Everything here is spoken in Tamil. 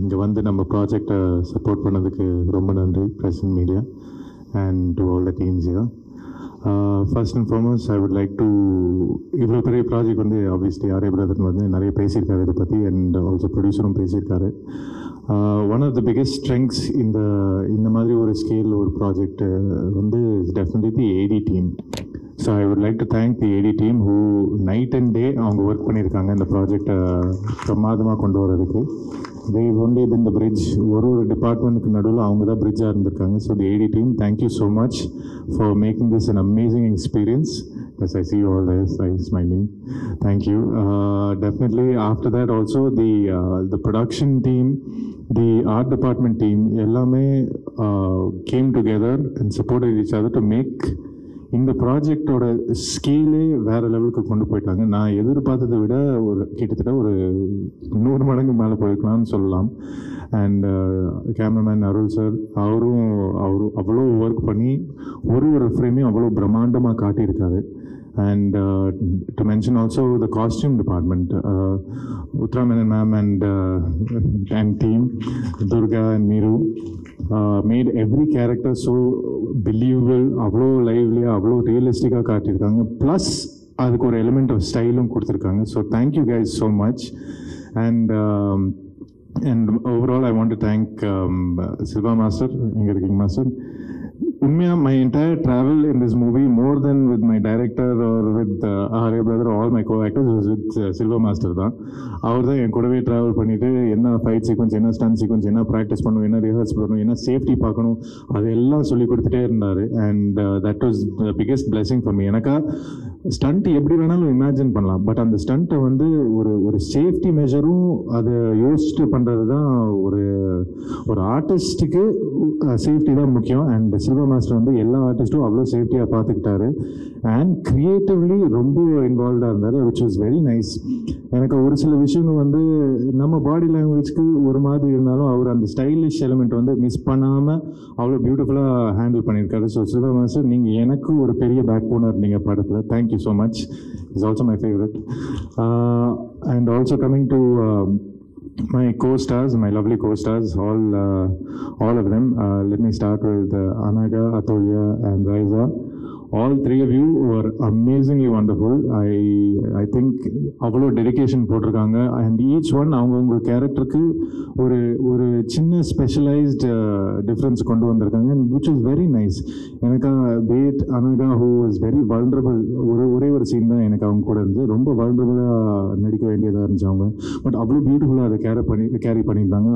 இங்கே வந்து நம்ம ப்ராஜெக்டை சப்போர்ட் பண்ணதுக்கு ரொம்ப நன்றி press and media and to all the teams here. First and foremost I would like to இவ்வளோ பெரிய ப்ராஜெக்ட் வந்து ஆப்வியஸ்லி ஆர்ய பிரதர் வந்து நிறைய பேசியிருக்காரு இதை பற்றி அண்ட் ஆல்சோ ப்ரொடியூசரும் பேசியிருக்காரு. One of the biggest strengths இந்த மாதிரி ஒரு ஸ்கேல் ஒரு ப்ராஜெக்ட் வந்து definitely the AD team. So I would like to thank the AD team who night and day அவங்க ஒர்க் பண்ணியிருக்காங்க இந்த ப்ராஜெக்டை பிரமாதமாக கொண்டு வரதுக்கு. they only been the bridge. ஒரு டிபார்ட்மெண்ட்டுக்கு நடுவில் அவங்க தான் பிரிட்ஜாக இருந்திருக்காங்க. So the AD team, thank you so much for making this an amazing experience. As I see all this, I'm smiling. Thank you. Definitely after that also the production team, the art department team, எல்லாமே came together and supported each other to make இந்த ப்ராஜெக்டோட ஸ்கேலே வேறு லெவலுக்கு கொண்டு போயிட்டாங்க. நான் எதிர்பார்த்ததை விட கிட்டத்தட்ட ஒரு 100 மடங்கு மேலே போயிருக்கலாம்னு சொல்லலாம். அண்ட் கேமராமேன் அருள் சார் அவரும் அவ்வளோ ஒர்க் பண்ணி ஒரு ஃப்ரேமையும் அவ்வளோ பிரம்மாண்டமாக காட்டியிருக்காரு. And to mention also the costume department, Uttara Menon ma'am and team, Durga and Meeru, made every character so believable, avlo lively, avlo realistic ah kaatirukanga, plus adukku or element of style um kuduthirukanga. So thank you guys so much. And overall I want to thank Silva Master, inga irukkinga Master. My entire travel in this movie, more than with my director or with Arya brother, all my co-actors, was with Silva Master தான். அவர் தான் என் கூடவே ட்ராவல் பண்ணிவிட்டு என்ன ஃபைட் சீக்வன்ஸ், என்ன ஸ்டன் சீக்வன்ஸ், என்ன ப்ராக்டிஸ் பண்ணணும், என்ன ரிஹர்ஸ் பண்ணணும், என்ன சேஃப்டி பார்க்கணும், அதெல்லாம் சொல்லி கொடுத்துட்டே இருந்தார். And that was the biggest blessing for me. எனக்கா ஸ்டண்ட் எப்படி வேணாலும் இமேஜின் பண்ணலாம், பட் அந்த ஸ்டண்ட்டை வந்து ஒரு சேஃப்டி மெஷரும் அதை யோசிச்சுட்டு பண்ணுறது தான் ஒரு ஆர்டிஸ்ட்டுக்கு சேஃப்டி தான் முக்கியம். அண்ட் சில்வா மாஸ்டர் வந்து எல்லா ஆர்டிஸ்ட்டும் அவ்வளோ சேஃப்டியாக பார்த்துக்கிட்டாரு அண்ட் க்ரியேட்டிவ்லி ரொம்ப இன்வால்வ்டாக இருந்தார், விச் வாஸ் வெரி நைஸ். எனக்கு ஒரு சில விஷயங்கள் வந்து நம்ம பாடி லாங்குவேஜ்க்கு ஒரு மாதிரி இருந்தாலும் அவர் அந்த ஸ்டைலிஷ் எலிமெண்ட் வந்து மிஸ் பண்ணாமல் அவ்வளோ பியூட்டிஃபுல்லாக ஹேண்டில் பண்ணியிருக்காரு. ஸோ சில்வா மாஸ்டர், நீங்கள் எனக்கு ஒரு பெரிய பேக் போனாக இருந்தீங்க படத்தில். Thank you so much. It's also my favourite. And also coming to my co-stars, my lovely co-stars, all of them. Let me start with Anaga, Atolya and Raiza. All three of you were amazingly wonderful. I think avlo dedication போட்டிருக்காங்க. and each one அவங்க கேரக்டருக்கு ஒரு சின்ன ஸ்பெஷலைஸ்ட் டிஃப்ரென்ஸ் கொண்டு வந்திருக்காங்க, which is very nice. எனக்கு பேட் Anagha who is very vulnerable, ஒரே ஒரு சீன் தான் எனக்கு அவங்க கூட இருந்து ரொம்ப வல்னரபிளாக நடிக்க வேண்டியதாக இருந்துச்சு அவங்க. பட் அவ்வளோ பியூட்டிஃபுல்லாக அதை கேரி பண்ணியிருந்தாங்க.